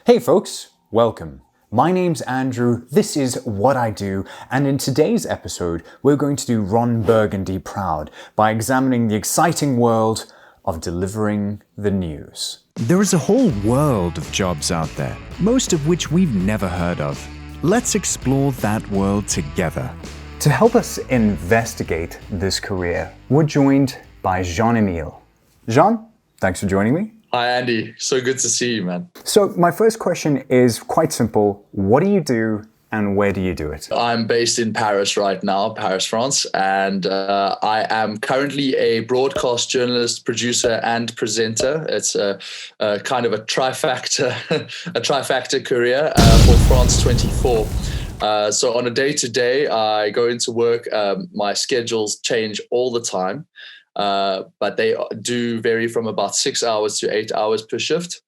Hey folks, welcome. My name's Andrew, this is What I Do, and in today's episode, we're going to do Ron Burgundy proud by examining the exciting world of delivering the news. There is a whole world of jobs out there, most of which we've never heard of. Let's explore that world together. To help us investigate this career, we're joined by Jean-Emile. Jean, thanks for joining me. Hi, Andy. So good to see you, man. So my first question is quite simple. What do you do and where do you do it? I'm based in Paris right now, Paris, France, and I am currently a broadcast journalist, producer, and presenter. It's a kind of a trifecta, a trifecta career for France 24. So on a day-to-day, I go into work. My schedules change all the time. But they do vary from about 6 hours to 8 hours per shift.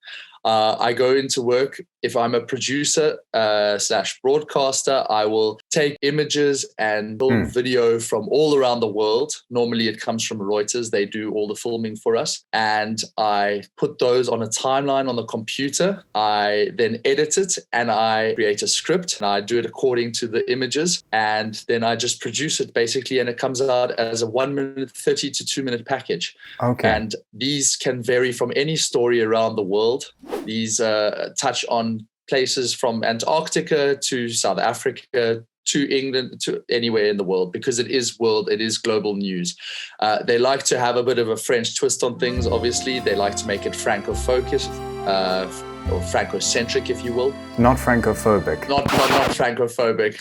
I go into work. If I'm a producer / broadcaster, I will take images and film video from all around the world. Normally it comes from Reuters. They do all the filming for us. And I put those on a timeline on the computer. I then edit it and I create a script and I do it according to the images. And then I just produce it basically. And it comes out as a 1 minute, 30 to 2 minute package. Okay. And these can vary from any story around the world. These touch on places from Antarctica to South Africa to England, to anywhere in the world, because it is global news. They like to have a bit of a French twist on things, obviously. They like to make it Franco-focused, or Franco-centric, if you will. Not Francophobic. Not Francophobic.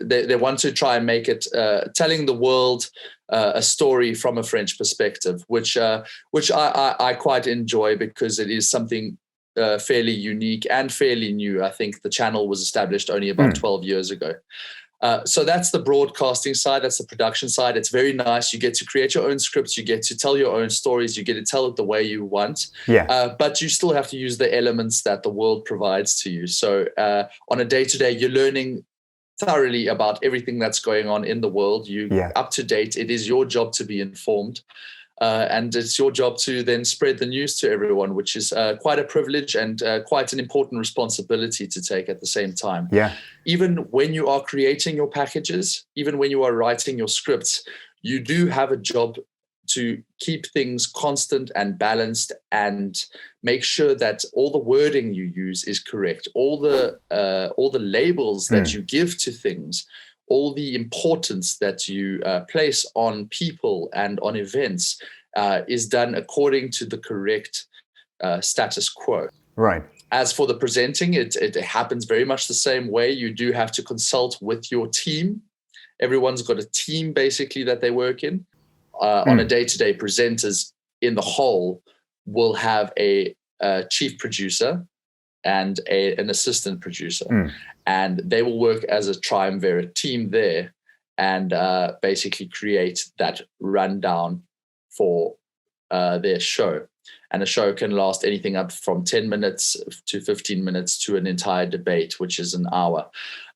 They want to try and make it telling the world a story from a French perspective, which I quite enjoy because it is something fairly unique and fairly new. I think the channel was established only about 12 years ago. So that's the broadcasting side. That's the production side. It's very nice. You get to create your own scripts. You get to tell your own stories. You get to tell it the way you want. Yeah. But you still have to use the elements that the world provides to you. So on a day-to-day, you're learning thoroughly about everything that's going on in the world. You're up to date. It is your job to be informed. And it's your job to then spread the news to everyone, which is quite a privilege and quite an important responsibility to take at the same time. Yeah. Even when you are creating your packages, even when you are writing your scripts, you do have a job to keep things constant and balanced and make sure that all the wording you use is correct. All the labels that you give to things, all the importance that you place on people and on events is done according to the correct status quo. Right. As for the presenting, it happens very much the same way. You do have to consult with your team. Everyone's got a team basically that they work in. On a day-to-day, presenters in the whole will have a chief producer and an assistant producer. And they will work as a triumvirate team there and basically create that rundown for their show. And a show can last anything up from 10 minutes to 15 minutes to an entire debate, which is an hour.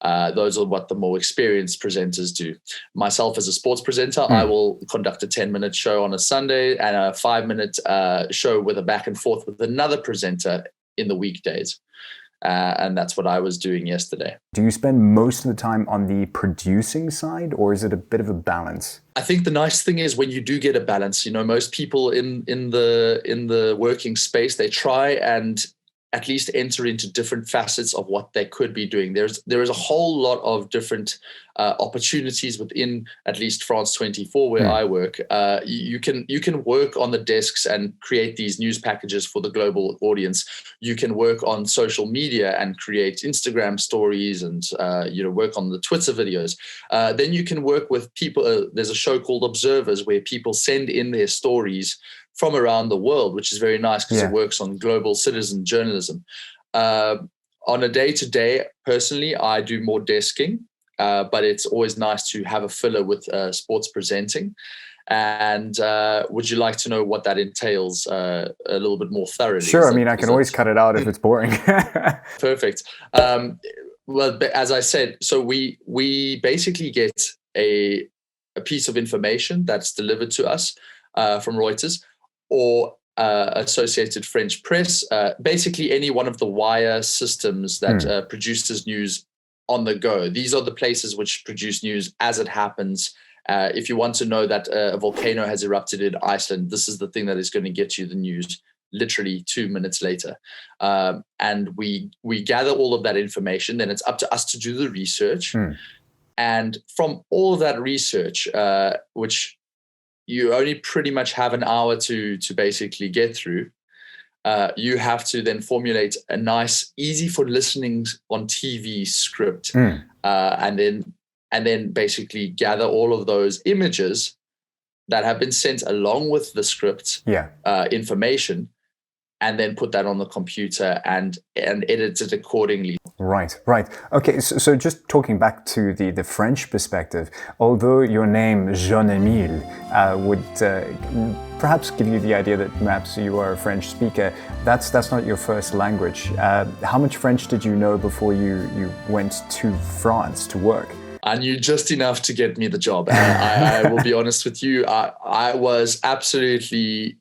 Those are what the more experienced presenters do. Myself as a sports presenter, I will conduct a 10-minute show on a Sunday and a 5-minute show with a back and forth with another presenter in the weekdays. And that's what I was doing yesterday. Do you spend most of the time on the producing side, or is it a bit of a balance? I think the nice thing is when you do get a balance, most people in the working space, they try and at least enter into different facets of what they could be doing. There is a whole lot of different opportunities within at least France 24, where I work. You can work on the desks and create these news packages for the global audience. You can work on social media and create Instagram stories and work on the Twitter videos. Then you can work with people. There's a show called Observers where people send in their stories from around the world, which is very nice because it works on global citizen journalism. On a day-to-day, personally, I do more desking, but it's always nice to have a filler with sports presenting. And would you like to know what that entails a little bit more thoroughly? Sure. I can always cut it out if it's boring. Perfect. Well, as I said, so we basically get a piece of information that's delivered to us from Reuters, or Associated French Press, basically any one of the wire systems that produces news on the go. These are the places which produce news as it happens. If you want to know that a volcano has erupted in Iceland, this is the thing that is going to get you the news literally 2 minutes later. And we gather all of that information. Then it's up to us to do the research. And from all of that research, which you only pretty much have an hour to basically get through, you have to then formulate a nice, easy for listening on TV script, and then basically gather all of those images that have been sent along with the script information, and then put that on the computer and edit it accordingly. Right. Okay, so just talking back to the French perspective, although your name, Jean-Émile, would perhaps give you the idea that perhaps you are a French speaker, that's not your first language. How much French did you know before you went to France to work? I knew just enough to get me the job. I will be honest with you, I was absolutely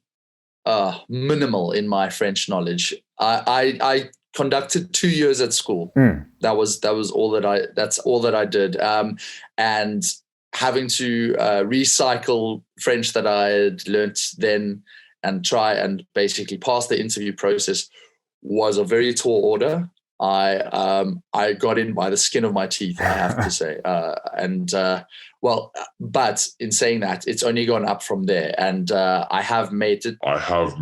minimal in my French knowledge. I conducted 2 years at school. That was all that I did. And having to recycle French that I had learnt then and try and basically pass the interview process was a very tall order. I got in by the skin of my teeth, I have to say. But in saying that, it's only gone up from there. And I have made it. I've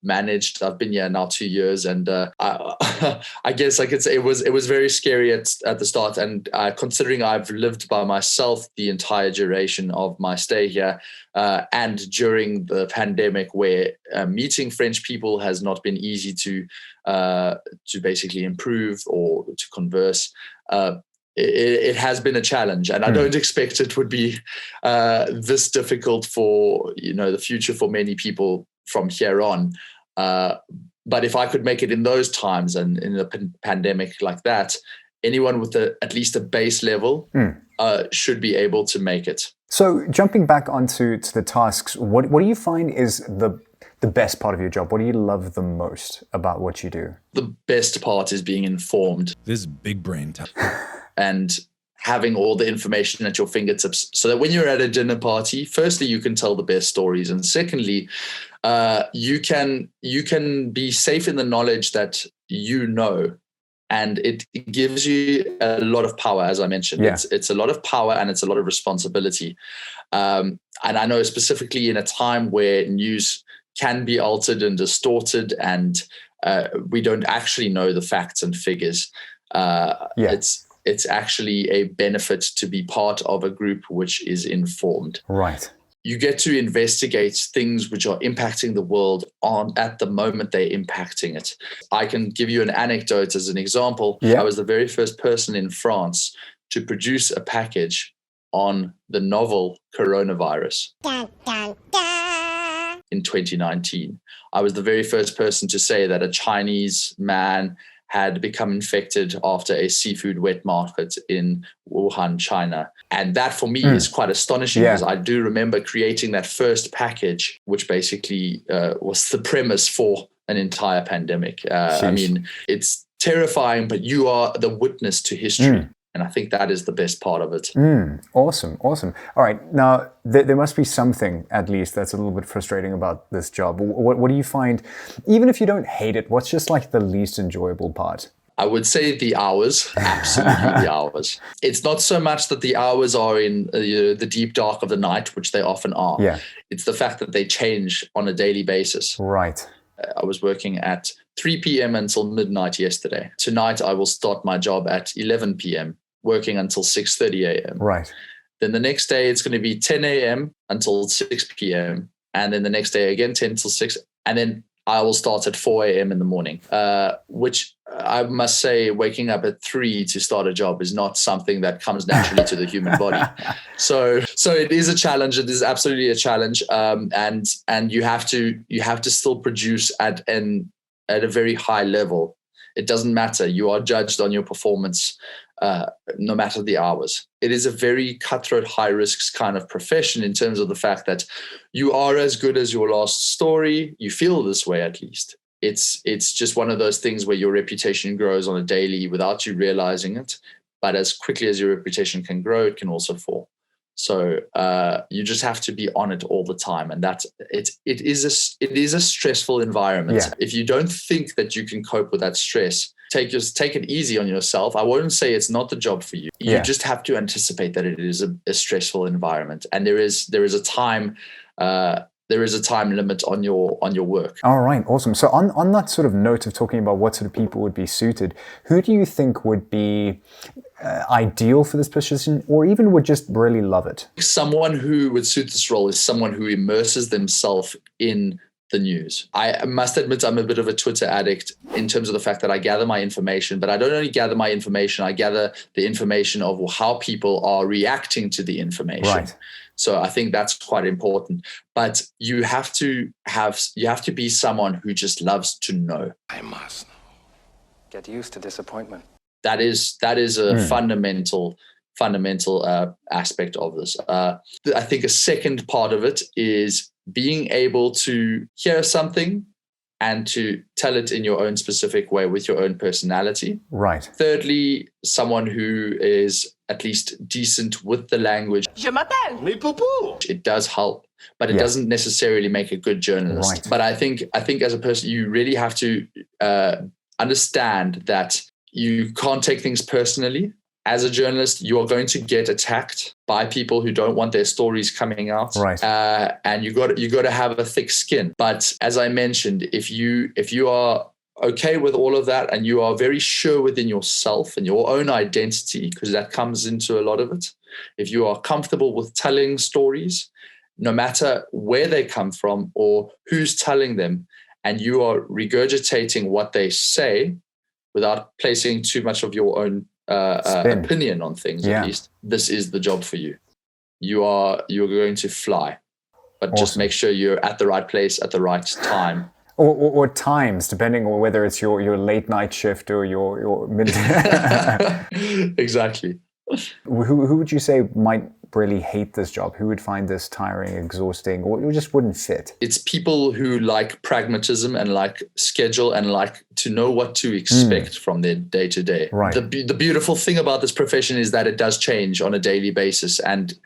managed. I've been here now 2 years. And I guess I could say it was very scary at the start. And considering I've lived by myself the entire duration of my stay here, and during the pandemic where meeting French people has not been easy to basically improve or to converse, it has been a challenge, and I don't expect it would be this difficult for the future for many people from here on. But if I could make it in those times and in a pandemic like that, anyone with at least a base level should be able to make it. So jumping back onto the tasks, what do you find is the best part of your job? What do you love the most about what you do? The best part is being informed. This big brain time. And having all the information at your fingertips so that when you're at a dinner party, firstly, you can tell the best stories. And secondly, you can be safe in the knowledge that and it gives you a lot of power, as I mentioned. Yeah. It's a lot of power and it's a lot of responsibility. And I know specifically in a time where news can be altered and distorted and we don't actually know the facts and figures. It's actually a benefit to be part of a group which is informed. Right. You get to investigate things which are impacting the world at the moment they're impacting it. I can give you an anecdote as an example. Yeah. I was the very first person in France to produce a package on the novel coronavirus. Dun, dun, dun. In 2019. I was the very first person to say that a Chinese man had become infected after a seafood wet market in Wuhan, China. And that for me is quite astonishing because I do remember creating that first package, which basically was the premise for an entire pandemic. I mean, it's terrifying, but you are the witness to history. And I think that is the best part of it. Awesome. All right. Now, there must be something, at least, that's a little bit frustrating about this job. What do you find, even if you don't hate it, what's just like the least enjoyable part? I would say the hours, absolutely the hours. It's not so much that the hours are in the deep dark of the night, which they often are. Yeah. It's the fact that they change on a daily basis. Right. I was working at 3 p.m. until midnight yesterday. Tonight, I will start my job at 11 p.m., working until 6:30 a.m. Right. Then the next day, it's going to be 10 a.m. until 6 p.m. And then the next day, again, 10 till 6. And then I will start at 4 a.m. in the morning, which I must say, waking up at 3 to start a job is not something that comes naturally to the human body. So it is a challenge. It is absolutely a challenge. And you have to still produce at a very high level It doesn't matter. You are judged on your performance, no matter the hours. It is a very cutthroat, high risks kind of profession in terms of the fact that you are as good as your last story. You feel this way, at least. It's just one of those things where your reputation grows on a daily without you realizing it. But as quickly as your reputation can grow, it can also fall. So you just have to be on it all the time, and it is a stressful environment. Yeah. If you don't think that you can cope with that stress, take it easy on yourself. I won't say it's not the job for you. You just have to anticipate that it is a stressful environment, and there is a time. There is a time limit on your work. All right, awesome. So on that sort of note of talking about what sort of people would be suited, who do you think would be ideal for this position, or even would just really love it? Someone who would suit this role is someone who immerses themselves in the news. I must admit I'm a bit of a Twitter addict in terms of the fact that I gather my information, but I don't only gather my information, I gather the information of how people are reacting to the information. Right. So I think that's quite important. But you have to be someone who just loves to know. I must get used to disappointment. That is a fundamental aspect of this. I think a second part of it is being able to hear something and to tell it in your own specific way with your own personality. Right. Thirdly, someone who is at least decent with the language. Je m'appelle. Me poupou. It does help, but it doesn't necessarily make a good journalist. Right. But I think as a person, you really have to understand that you can't take things personally. As a journalist, you are going to get attacked by people who don't want their stories coming out. Right. And you got to have a thick skin. But as I mentioned, if you are okay with all of that and you are very sure within yourself and your own identity, because that comes into a lot of it, if you are comfortable with telling stories, no matter where they come from or who's telling them, and you are regurgitating what they say without placing too much of your own opinion on things, at least, this is the job for you. You're going to fly, but just make sure you're at the right place at the right time. Or times, depending on whether it's your late night shift or your midday. Exactly. Who would you say might really hate this job? Who would find this tiring, exhausting, or just wouldn't fit? It's people who like pragmatism and like schedule and like to know what to expect from their day to day. Right. The beautiful thing about this profession is that it does change on a daily basis, and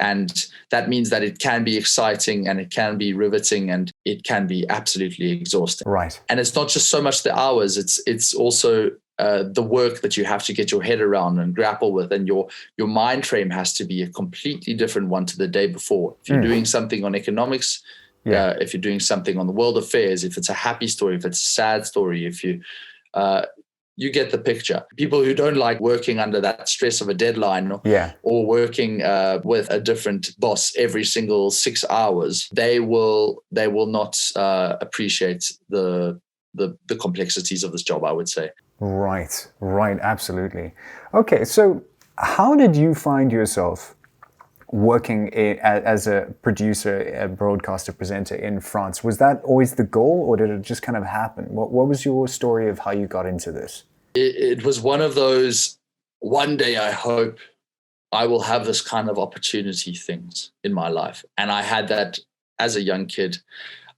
that means that it can be exciting and it can be riveting and it can be absolutely exhausting. Right. And it's not just so much the hours; it's also the work that you have to get your head around and grapple with, and your mind frame has to be a completely different one to the day before. If you're doing something on economics, if you're doing something on the world affairs, if it's a happy story, if it's a sad story, if you get the picture. People who don't like working under that stress of a deadline or working with a different boss every single 6 hours, they will not appreciate the complexities of this job, I would say. Right, absolutely. Okay, so how did you find yourself working as a producer, a broadcaster, presenter in France? Was that always the goal, or did it just kind of happen? What was your story of how you got into this? It was one of those, one day I hope I will have this kind of opportunity things in my life. And I had that as a young kid.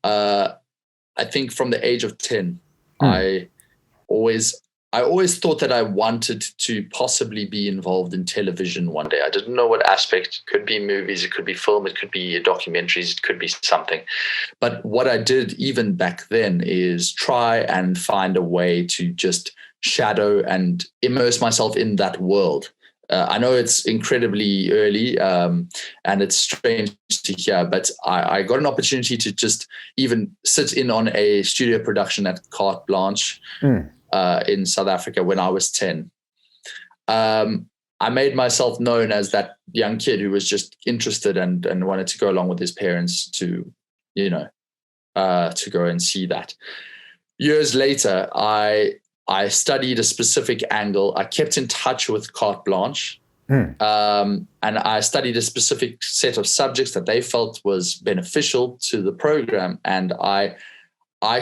I think from the age of 10, I always thought that I wanted to possibly be involved in television one day. I didn't know what aspect. It could be movies, it could be film, it could be documentaries, it could be something. But what I did even back then is try and find a way to just shadow and immerse myself in that world. I know it's incredibly early and it's strange to hear, but I got an opportunity to just even sit in on a studio production at Carte Blanche in South Africa when I was 10. I made myself known as that young kid who was just interested and wanted to go along with his parents to go and see that. Years later, I studied a specific angle. I kept in touch with Carte Blanche, and I studied a specific set of subjects that they felt was beneficial to the program. And I I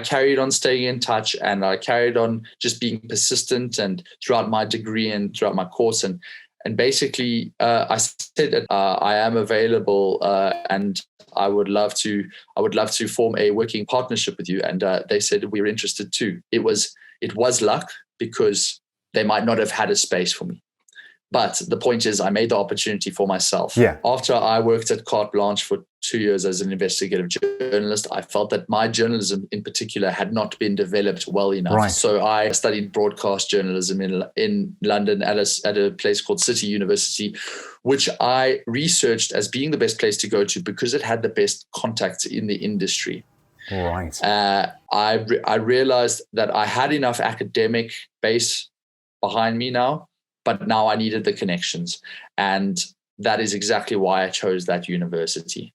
carried on staying in touch, and I carried on just being persistent and throughout my degree and throughout my course. And basically, I said that I am available, and I would love to form a working partnership with you. And they said we're interested too. It was luck, because they might not have had a space for me. But the point is, I made the opportunity for myself. Yeah. After I worked at Carte Blanche for 2 years as an investigative journalist, I felt that my journalism in particular had not been developed well enough. Right. So I studied broadcast journalism in London at a place called City University, which I researched as being the best place to go to because it had the best contacts in the industry. Right. I realized that I had enough academic base behind me now, but now I needed the connections. And that is exactly why I chose that university.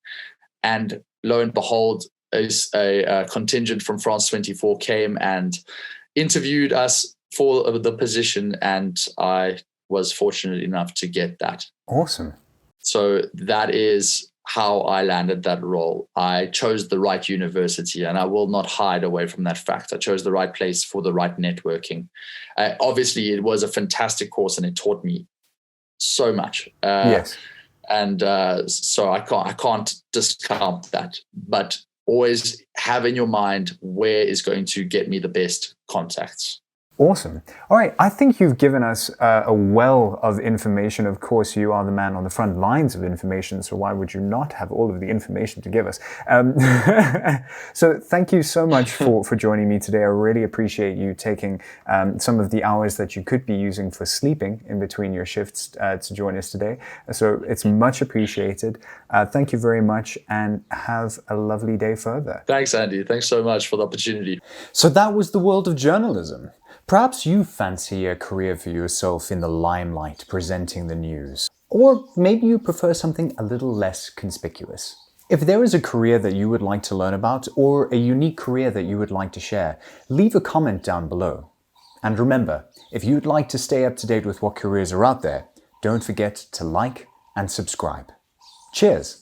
And lo and behold, a contingent from France 24 came and interviewed us for the position, and I was fortunate enough to get that. Awesome. So that is how I landed that role. I chose the right university, and I will not hide away from that fact. I chose the right place for the right networking. Obviously, it was a fantastic course, and it taught me so much. Yes. And so I can't discount that. But always have in your mind where is going to get me the best contacts. Awesome. All right. I think you've given us a well of information. Of course, you are the man on the front lines of information, so why would you not have all of the information to give us? So thank you so much for joining me today. I really appreciate you taking some of the hours that you could be using for sleeping in between your shifts to join us today. So it's much appreciated. Thank you very much, and have a lovely day further. Thanks, Andy. Thanks so much for the opportunity. So that was the world of journalism. Perhaps you fancy a career for yourself in the limelight, presenting the news. Or maybe you prefer something a little less conspicuous. If there is a career that you would like to learn about, or a unique career that you would like to share, leave a comment down below. And remember, if you'd like to stay up to date with what careers are out there, don't forget to like and subscribe. Cheers!